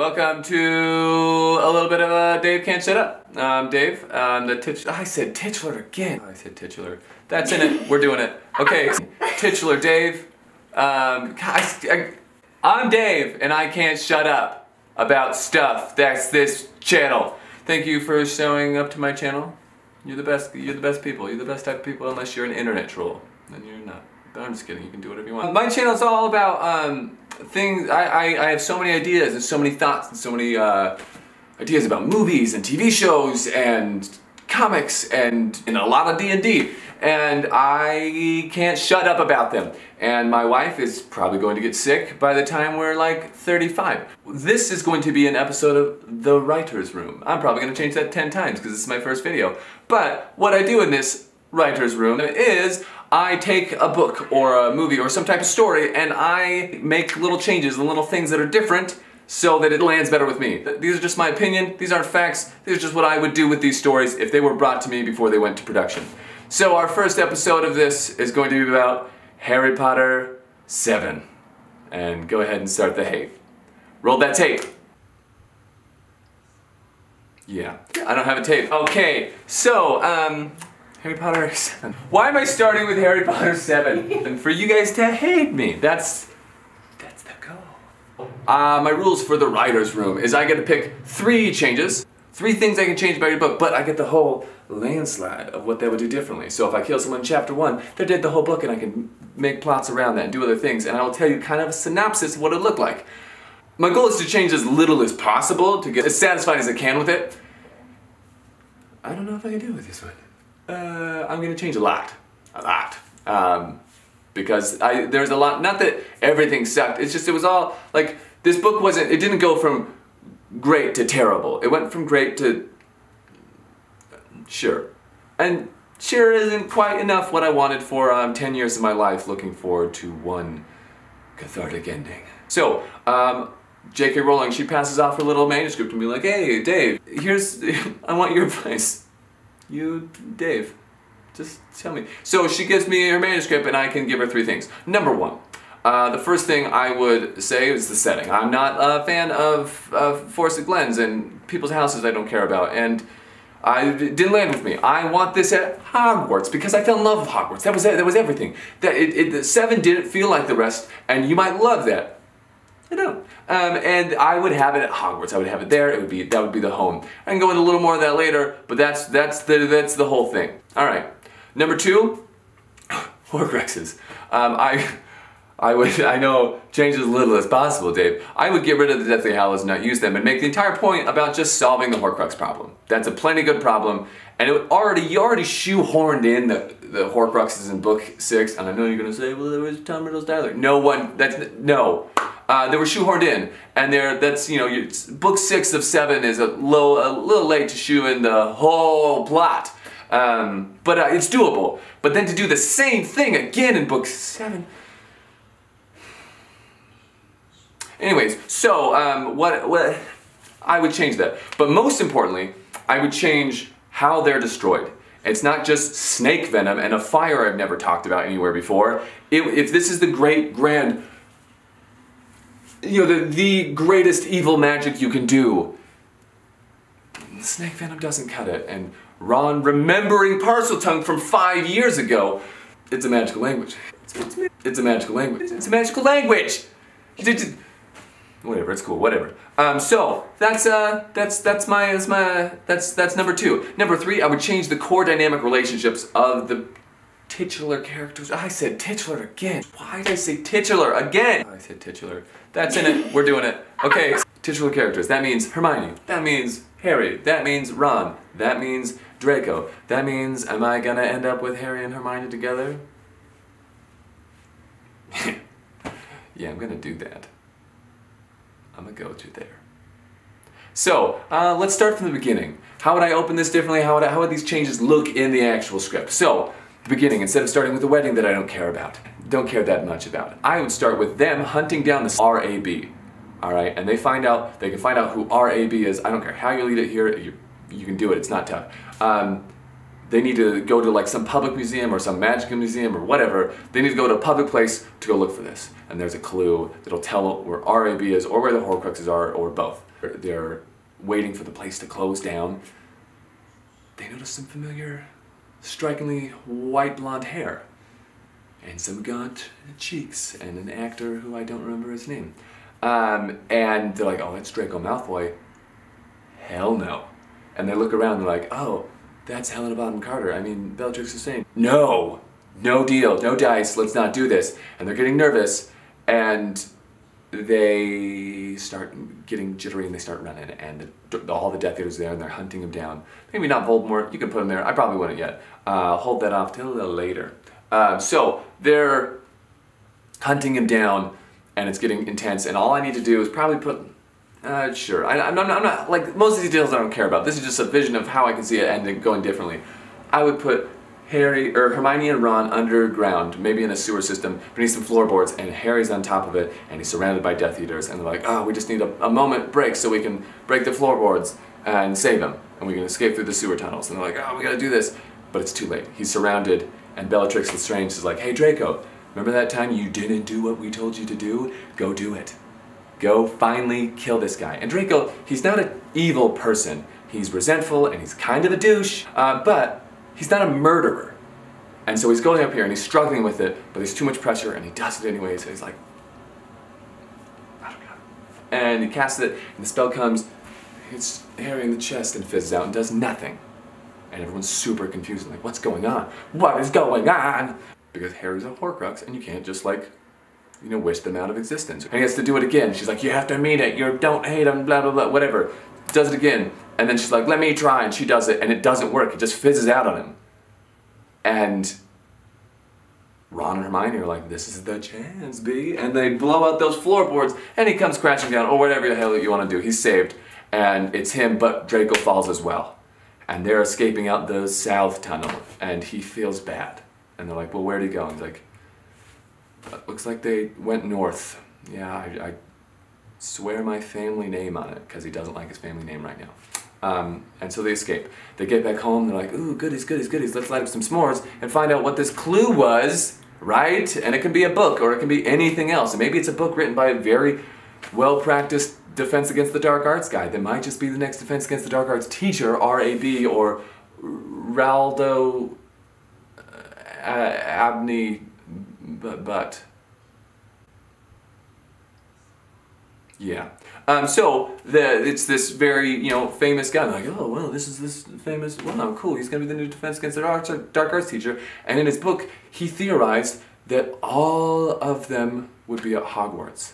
Welcome to a little bit of a Dave Can't Shut Up. Dave, I said titular again. I said titular. That's in it. We're doing it. Okay, titular Dave. I'm Dave, and I can't shut up about stuff. That's this channel. Thank you for showing up to my channel. You're the best. You're the best people. You're the best type of people, unless you're an internet troll. Then you're not. But I'm just kidding. You can do whatever you want. My channel's all about things. I have so many ideas and so many thoughts and so many ideas about movies and TV shows and comics and a lot of D&D, and I can't shut up about them. And my wife is probably going to get sick by the time we're like 35. This is going to be an episode of The Writer's Room. I'm probably going to change that 10 times because this is my first video. But what I do in this Writer's Room is I take a book or a movie or some type of story and I make little changes and little things that are different so that it lands better with me. These are just my opinion. These aren't facts. These are just what I would do with these stories if they were brought to me before they went to production. So our first episode of this is going to be about Harry Potter 7. And go ahead and start the tape. Roll that tape. Yeah, I don't have a tape. Okay, so, Harry Potter 7. Why am I starting with Harry Potter 7? And for you guys to hate me. That's the goal. My rules for the writer's room is I get to pick 3 changes. 3 things I can change about your book, but I get the whole landslide of what they would do differently. So if I kill someone in chapter 1, they did the whole book and I can make plots around that and do other things, and I will tell you kind of a synopsis of what it looked like. My goal is to change as little as possible to get as satisfied as I can with it. I don't know if I can do it with this one. I'm gonna change a lot. Because there's a lot, not that everything sucked, it's just it was all, like, this book wasn't, it didn't go from great to terrible. It went from great to sure. And sure isn't quite enough what I wanted for 10 years of my life looking forward to one cathartic ending. So, J.K. Rowling, she passes off her little manuscript and be like, hey, Dave, here's, I want your advice. You, Dave, just tell me. So she gives me her manuscript and I can give her 3 things. Number 1, the first thing I would say is the setting. I'm not a fan of Forest Glens and people's houses I don't care about, and it didn't land with me. I want this at Hogwarts because I fell in love with Hogwarts. That was everything. The 7 didn't feel like the rest, and you might love that. I don't. And I would have it at Hogwarts. I would have it there. That would be the home. I can go into a little more of that later, but that's the whole thing. All right. Number 2, Horcruxes. I know change as little as possible, Dave. I would get rid of the Deathly Hallows and not use them and make the entire point about just solving the Horcrux problem. That's a plenty good problem, and you already shoehorned in the Horcruxes in book 6. And I know you're gonna say, well, there was Tom Riddle's dialogue. No. They were shoehorned in, and book 6 of 7 is a little late to shoe in the whole plot, but it's doable. But then to do the same thing again in book 7. Anyways, so what I would change that, but most importantly, I would change how they're destroyed. It's not just snake venom and a fire I've never talked about anywhere before. If this is the great grand, the greatest evil magic you can do, snake venom doesn't cut it. And Ron remembering parseltongue from 5 years ago, it's a magical language. It's a magical language. It's a magical language. Whatever, it's cool, whatever. So that's number 2. Number 3, I would change the core dynamic relationships of the titular characters. I said titular again. Why did I say titular again? I said titular. That's in it. We're doing it. Okay, titular characters. That means Hermione. That means Harry. That means Ron. That means Draco. That means, am I gonna end up with Harry and Hermione together? Yeah, I'm gonna do that. I'm gonna go to there. So, let's start from the beginning. How would I open this differently? How would these changes look in the actual script? So, the beginning, instead of starting with the wedding that I don't care that much about, I would start with them hunting down this RAB. Alright, and they can find out who RAB is. I don't care how you lead it here, you can do it, it's not tough. they need to go to like some public museum or some magic museum or whatever. They need to go to a public place to go look for this. And there's a clue that'll tell where RAB is or where the Horcruxes are or both. They're waiting for the place to close down. They notice some familiar, strikingly white blonde hair. And some gaunt cheeks and an actor who I don't remember his name. And they're like, oh, it's Draco Malfoy. Hell no. And they look around and they're like, oh, that's Helena Bonham Carter. I mean, Bellatrix is saying, no, no deal, no dice, let's not do this. And they're getting nervous and they start getting jittery and they start running. And all the Death Eaters are there and they're hunting him down. Maybe not Voldemort, you can put him there. I probably wouldn't yet. Hold that off till a little later. So they're hunting him down and it's getting intense and all I need to do is probably put, sure, I'm not, like most of these details I don't care about. This is just a vision of how I can see it ending going differently. I would put Hermione and Ron underground, maybe in a sewer system, beneath some floorboards, and Harry's on top of it and he's surrounded by Death Eaters and they're like, oh, we just need a moment break so we can break the floorboards and save him and we can escape through the sewer tunnels. And they're like, oh, we gotta do this. But it's too late. He's surrounded. And Bellatrix Lestrange is like, hey Draco, remember that time you didn't do what we told you to do? Go do it. Go finally kill this guy. And Draco, he's not an evil person. He's resentful and he's kind of a douche, but he's not a murderer. And so he's going up here and he's struggling with it, but there's too much pressure and he does it anyway, so he's like, I don't know. And he casts it and the spell comes, hits Harry in the chest and fizzes out and does nothing. And everyone's super confused, like, what's going on? What is going on? Because Harry's a Horcrux, and you can't just, like, you know, wish them out of existence. And he has to do it again. She's like, you have to mean it. You don't hate him, blah, blah, blah, whatever. Does it again. And then she's like, let me try, and she does it, and it doesn't work. It just fizzes out on him. And Ron and Hermione are like, this is the chance, B. And they blow out those floorboards, and he comes crashing down, or whatever the hell you want to do. He's saved. And it's him, but Draco falls as well. And they're escaping out the south tunnel, and he feels bad. And they're like, well, where'd he go? And he's like, looks like they went north. Yeah, I swear my family name on it, because he doesn't like his family name right now. And so they escape. They get back home, they're like, ooh, goodies, goodies, goodies, let's light up some s'mores and find out what this clue was, right? And it can be a book, or it can be anything else. And maybe it's a book written by a very well-practiced Defense Against the Dark Arts guy that might just be the next Defense Against the Dark Arts teacher, RAB, or Raldo Abney, but yeah. So it's this very, you know, famous guy. I'm like, oh well, this is this famous. Wow, cool. He's gonna be the new Defense Against the Dark Arts teacher. And in his book, he theorized that all of them would be at Hogwarts.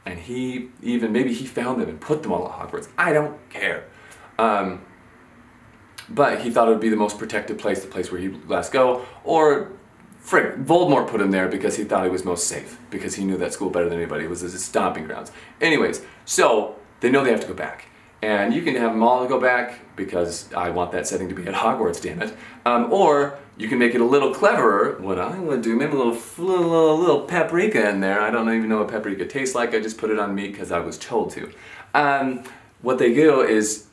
And maybe he found them and put them all at Hogwarts. I don't care. But he thought it would be the most protected place, the place where he'd last go. Or, frick, Voldemort put him there because he thought he was most safe. Because he knew that school better than anybody. It was his stomping grounds. Anyways, so they know they have to go back. And you can have them all go back because I want that setting to be at Hogwarts, damn it. Or you can make it a little cleverer. What I'm going to do, maybe a little paprika in there. I don't even know what paprika tastes like. I just put it on meat because I was told to. What they do is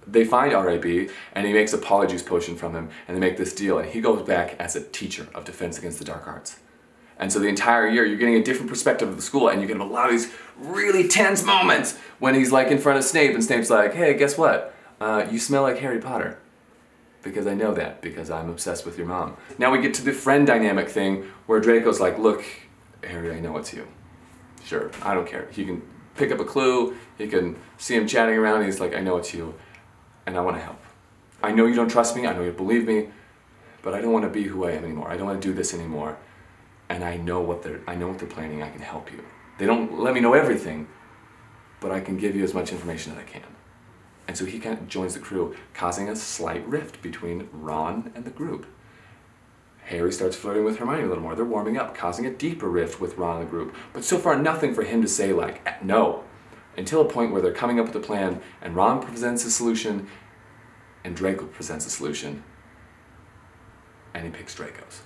they find RAB and he makes a polyjuice potion from him and they make this deal and he goes back as a teacher of Defense Against the Dark Arts. And so the entire year you're getting a different perspective of the school and you get a lot of these really tense moments when he's like in front of Snape and Snape's like, hey, guess what? You smell like Harry Potter. Because I know that, because I'm obsessed with your mom. Now we get to the friend dynamic thing where Draco's like, look, Harry, I know it's you. Sure, I don't care. He can pick up a clue, he can see him chatting around, and he's like, I know it's you, and I want to help. I know you don't trust me, I know you believe me, but I don't want to be who I am anymore. I don't want to do this anymore. And I know what they're planning, I can help you. They don't let me know everything, but I can give you as much information as I can. And so he kind of joins the crew, causing a slight rift between Ron and the group. Harry starts flirting with Hermione a little more. They're warming up, causing a deeper rift with Ron and the group. But so far, nothing for him to say like, no. Until a point where they're coming up with a plan, and Ron presents a solution, and Draco presents a solution, and he picks Draco's.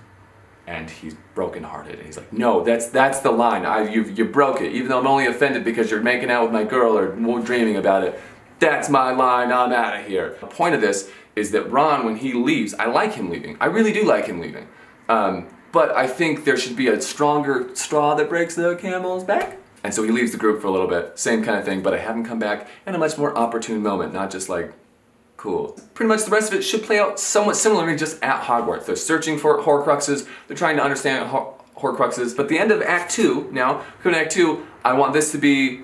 And he's brokenhearted, and he's like, no, that's the line. You broke it. Even though I'm only offended because you're making out with my girl or dreaming about it, that's my line, I'm out of here. The point of this is that Ron, when he leaves, I like him leaving. I really do like him leaving. But I think there should be a stronger straw that breaks the camel's back. And so he leaves the group for a little bit. Same kind of thing, but I have him come back in a much more opportune moment, not just like, cool. Pretty much the rest of it should play out somewhat similarly, just at Hogwarts. They're searching for Horcruxes. They're trying to understand Horcruxes. But the end of Act 2, now, coming to Act 2, I want this to be,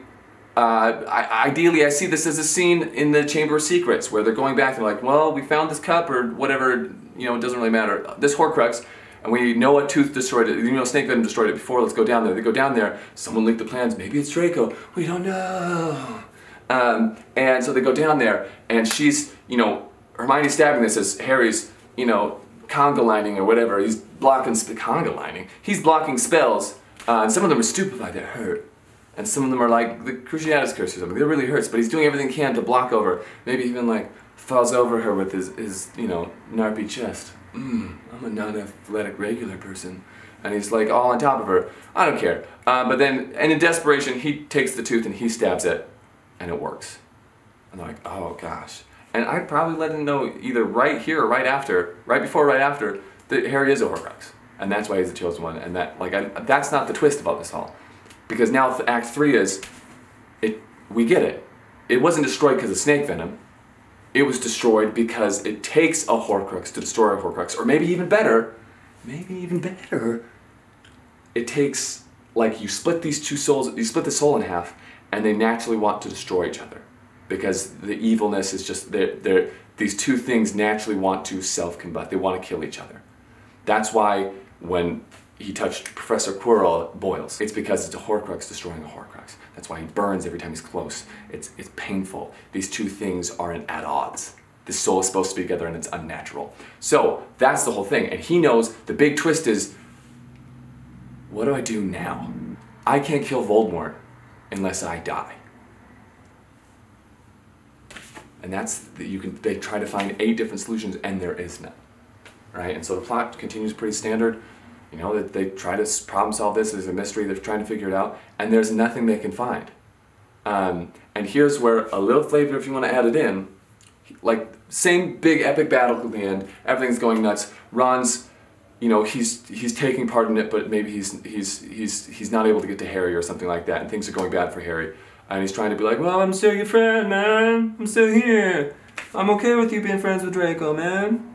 ideally I see this as a scene in the Chamber of Secrets, where they're going back and they're like, well, we found this cup, or whatever, you know, it doesn't really matter. This Horcrux, and we know a tooth destroyed it, you know, snake venom destroyed it before, let's go down there. They go down there, someone leaked the plans, maybe it's Draco, we don't know. And so they go down there, and she's, you know, Hermione's stabbing this as Harry's, you know, conga lining or whatever. He's blocking, conga lining. He's blocking spells, and some of them are stupefied, that hurt. And some of them are like the Cruciatus Curse or something, that really hurts, but he's doing everything he can to block over. Maybe even like falls over her with his you know, narpy chest. I'm a non-athletic regular person. And he's like all on top of her. I don't care. But then, and in desperation, he takes the tooth and he stabs it, and it works. And they're like, oh gosh. And I'd probably let him know either right here or right after, right before or right after, that Harry is a Horcrux. And that's why he's the chosen one. And that, like, that's not the twist about this all. Because now Act 3 is, we get it. It wasn't destroyed because of snake venom. It was destroyed because it takes a Horcrux to destroy a Horcrux. Or maybe even better, it takes, like, you split these two souls, you split the soul in half, and they naturally want to destroy each other. Because the evilness is just, these two things naturally want to self-combust. They want to kill each other. That's why when he touched Professor Quirrell, it boils. It's because it's a Horcrux destroying a Horcrux. That's why he burns every time he's close. It's painful. These two things are at odds. The soul is supposed to be together and it's unnatural. So that's the whole thing. And he knows the big twist is, what do I do now? I can't kill Voldemort unless I die. And that's, they try to find 8 different solutions and there is none. Right? And so the plot continues pretty standard. You know, that they try to problem solve this as a mystery, they're trying to figure it out, and there's nothing they can find. And here's where a little flavor, if you want to add it in, like, same big epic battle at the end, everything's going nuts. Ron's, you know, he's taking part in it, but maybe he's not able to get to Harry or something like that, and things are going bad for Harry. And he's trying to be like, well, I'm still your friend, man. I'm still here. I'm okay with you being friends with Draco, man.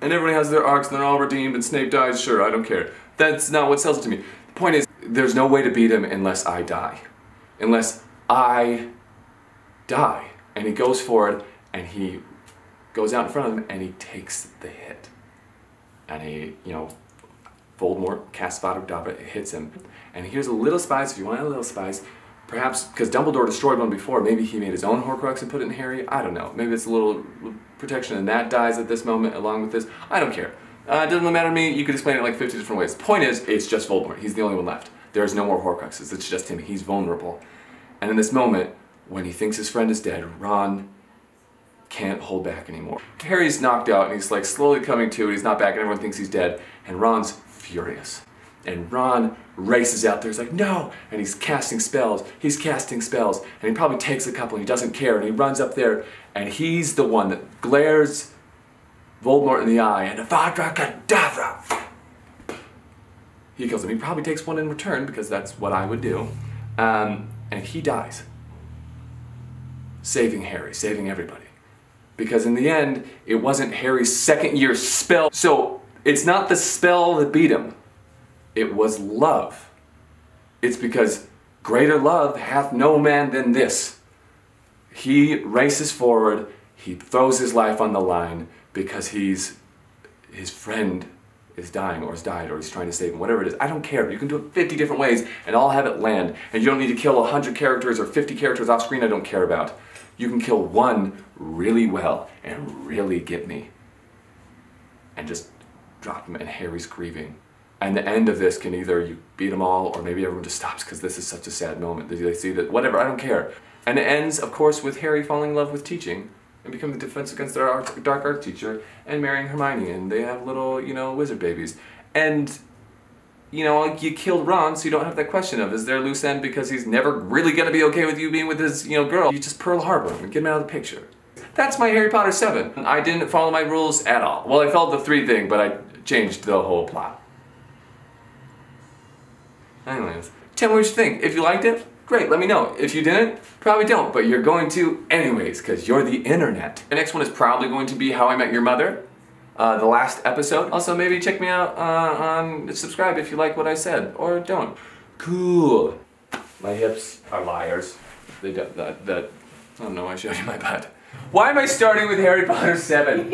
And everybody has their arcs and they're all redeemed and Snape dies, sure, I don't care. That's not what sells it to me. The point is, there's no way to beat him unless I die. Unless I die. And he goes forward and he goes out in front of him and he takes the hit. And he, you know, Voldemort casts Vada Kedavra, it hits him. And here's a little spice, if you want a little spice. Perhaps, because Dumbledore destroyed one before, maybe he made his own Horcrux and put it in Harry. I don't know. Maybe it's a little protection and that dies at this moment along with this. I don't care. It doesn't really matter to me. You could explain it like 50 different ways. The point is, it's just Voldemort. He's the only one left. There's no more Horcruxes. It's just him. He's vulnerable. And in this moment, when he thinks his friend is dead, Ron can't hold back anymore. Harry's knocked out and he's like slowly coming to, and he's not back and everyone thinks he's dead. And Ron's furious. And Ron races out there, he's like, no! And he's casting spells, and he probably takes a couple and he doesn't care, and he runs up there, and he's the one that glares Voldemort in the eye, and Avada Kedavra! He kills him. He probably takes one in return, because that's what I would do. And he dies. Saving Harry, saving everybody. Because in the end, it wasn't Harry's second year spell. So, it's not the spell that beat him. It was love. It's because greater love hath no man than this. He races forward, he throws his life on the line because his friend is dying or has died or he's trying to save him, whatever it is. I don't care. You can do it 50 different ways and I'll have it land. And you don't need to kill 100 characters or 50 characters off screen I don't care about. You can kill one really well and really get me. And just drop him and Harry's grieving. And the end of this can either you beat them all or maybe everyone just stops because this is such a sad moment. They see that, whatever, I don't care. And it ends, of course, with Harry falling in love with teaching and becoming the Defense Against the Dark Arts teacher and marrying Hermione, and they have little, you know, wizard babies. And, you know, you killed Ron, so you don't have that question of, is there a loose end because he's never really going to be okay with you being with his, you know, girl. You just Pearl Harbor him and get him out of the picture. That's my Harry Potter 7. I didn't follow my rules at all. Well, I followed the 3 thing, but I changed the whole plot. Anyways, tell me what you think. If you liked it, great, let me know. If you didn't, probably don't, but you're going to anyways, because you're the internet. The next one is probably going to be How I Met Your Mother, the last episode. Also, maybe check me out subscribe if you like what I said, or don't. Cool. My hips are liars. I don't know why I showed you my butt. Why am I starting with Harry Potter 7?